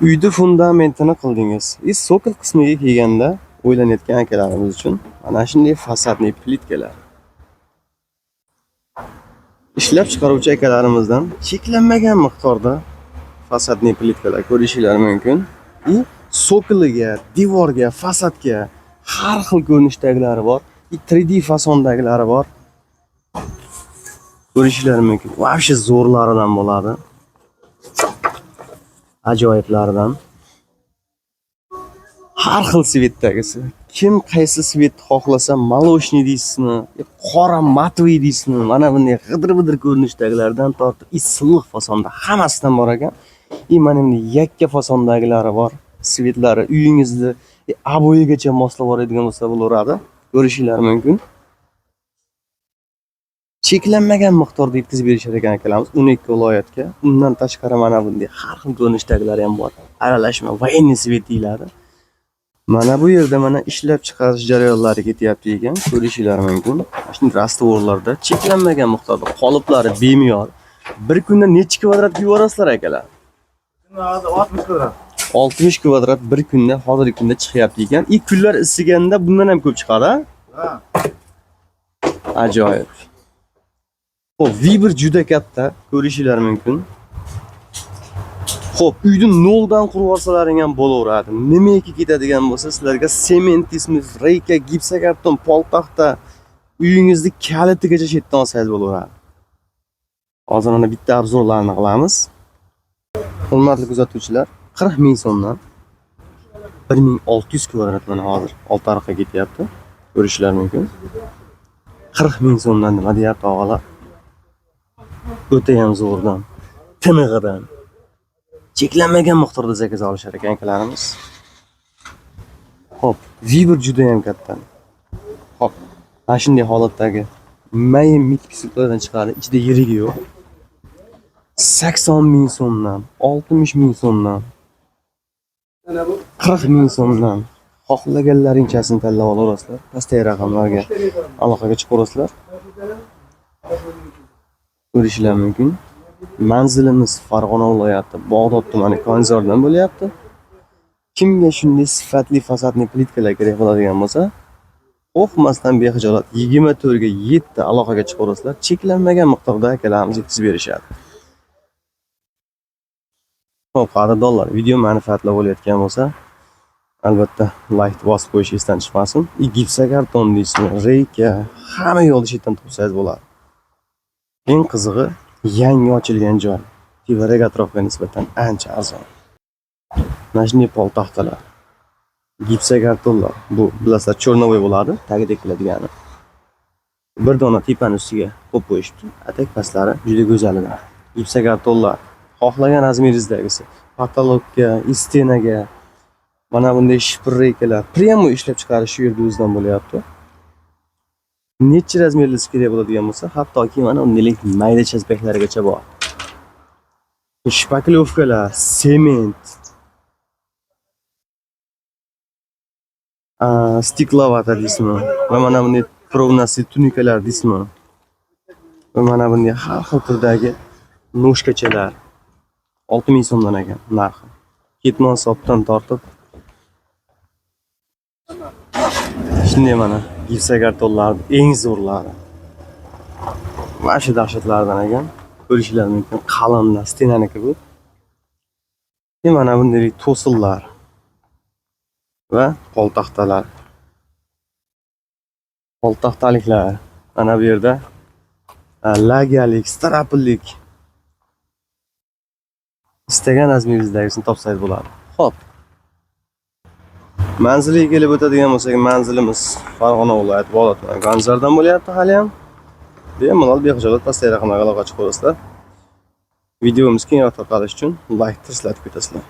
Uyda fundamentini qildingiz. Sokol qismiga kelganda o'ylanayotgan akalarimiz uchun mana shunday fasadli plitkalar. Ishlab chiqaruvchi akalarimizdan cheklanmagan miqdorda fasadli plitkalar ko'rishingiz mumkin. Sokoliga, devorga, fasadga har xil ko'rinishdagilari bor. 3D fasondagilari bor. Ko'rishingiz mumkin. Vobshe zo'rlaridan bo'ladi. Ajoyiblaridan. Har xil svetdagisi. Kim qaysi svet xohlasa, maloshniy deysizmi, qora matviy deysizmi, mana bunday g'idir-g'idir ko'rinishdagilardan tortib silliq fasonda hammasidan bor ekan. Mana bunday yakka fasondagilari bor. Svetlari uyingizni aboyigacha moslab oladigan bo'lsa bo'laveradi. Ko'rishingiz mumkin. Cheklanmagan miqdorda yetkazib berishar ekan akalarimiz 12 viloyatga. Undan tashqari mana bunday har xil ko'rinishdagilari ham bor. Aralashma voyenniy svet deyiladi. Mana bu yerda mana ishlab chiqarish jarayonlari ketyapti ekan, ko'rishingiz mumkin. Shunday rastvorlarda cheklanmagan miqdorda qoliplari beme'yor. Bir kunda necha kvadrat yuborasizlar akalar? 60 kvadrat. 60 kvadrat bir kunda hozirgi kunda chiqyapti ekan. Kunlar isiganda bundan ham ko'p chiqadi, ha? Ajoyib. Xo'p, vibr juda katta, ko'rishingiz mumkin. Xo'p, uyni noldan qurib olsalaring ham bo'laveradi. Nimaga ketadigan bo'lsa, sizlarga sement, ismif, reyka, gipsokarton, poltaxta uyingizni kalitigacha chetdan olsangiz bo'laveradi. Hozir mana bitta obzorlarni qilamiz. Hurmatli kuzatuvchilar, 40 ming so'mdan 1600 kvadrat mana hozir oltariqqa ketyapti. Ko'rishingiz mumkin. 40 ming so'mdan nima deyapti og'alar? O'ta ham zo'rdan, tinig'idan cheklanmagan miqdorda zakaz olishar ekan akalarimiz. Xo'p, vibr juda ham katta. Xo'p, mana shunday holatdagi mayin mikpisilardan chiqadi, ichida yirigi yo'q. 80 ming so'mdan, 60 ming so'mdan, 40 ming so'mdan xohlaganlaringchasini tanlab olasizlar. Pastdagi raqamlarga aloqaga chiqaverasizlar. Ko'rishingiz mumkin. Manzilimiz Farg'ona viloyati Bog'dod tumani Konzordan bo'lyapti. Kimga shunday sifatli fasadli plitkalar kerak bo'ladigan bo'lsa, qo'rqmasdan bexijolat 24 ga 7 aloqaga chiqaverasizlar. Cheklanmagan miqdorda akalarimiz yetkazib berishadi. Xo'p, qadrdonlar, video manfaatli bo'layotgan bo'lsa, albatta like bosib qo'yish esdan chiqmasin. Gipsokarton deysizmi, reyka, hamma yo'lni chetdan topsangiz bo'ladi. Eng qizig'i, yangi ochilgan joy. Tevarak atrofga nisbatan ancha arzon. Mana shunday poltaxtalar, gipsokartonlar, bu bilasizlar cho'rnovoy bo'ladi, tagida keladigan. Bir dona tepani ustiga qo'yib qo'yishibdi. Atak pastlari juda go'zalidan. Gipsokartonlar xohlagan razmeringizdagisi, patologga, stenaga, mana bunday shpirreykalar, premo ishlab chiqarish shu yerda o'zidan bo'lyapti. Necha razmerlisi kerak bo'ladigan bo'lsa, hattoki mana undaylik mayda chazbaklarigacha bor. Shpaklovkalar, sement, stiklovata deysizmi, va mana bunday provnasiy tunikalar deysizmi, va mana bunday har xil turdagi noshkachalar 6 ming so'mdan ekan narxi. Ketmon hisobdan tortib shunday mana gipsokartonlar eng zo'rlari. Mana shu dahshatlardan ekan. Ko'rishingiz mumkin, qalamlar, stenaniki bu. Mana bunday to'sillar va poltaxtalar. Poltaxtaliklar mana bu yerda lagalik, strapillik istagan razmeringizdagini topsangiz bo'ladi. Xo'p. Manziliga kelib o'tadigan bo'lsak, manzilimiz Farg'ona viloyati Bog'dod tumani Konzordan bo'lyapti hali ham. Bemalol bexijolat pastdagi raqamlarga aloqa chiqaverasizlar. Videomiz keng tarqalish uchun like tashlatib ketasizlar.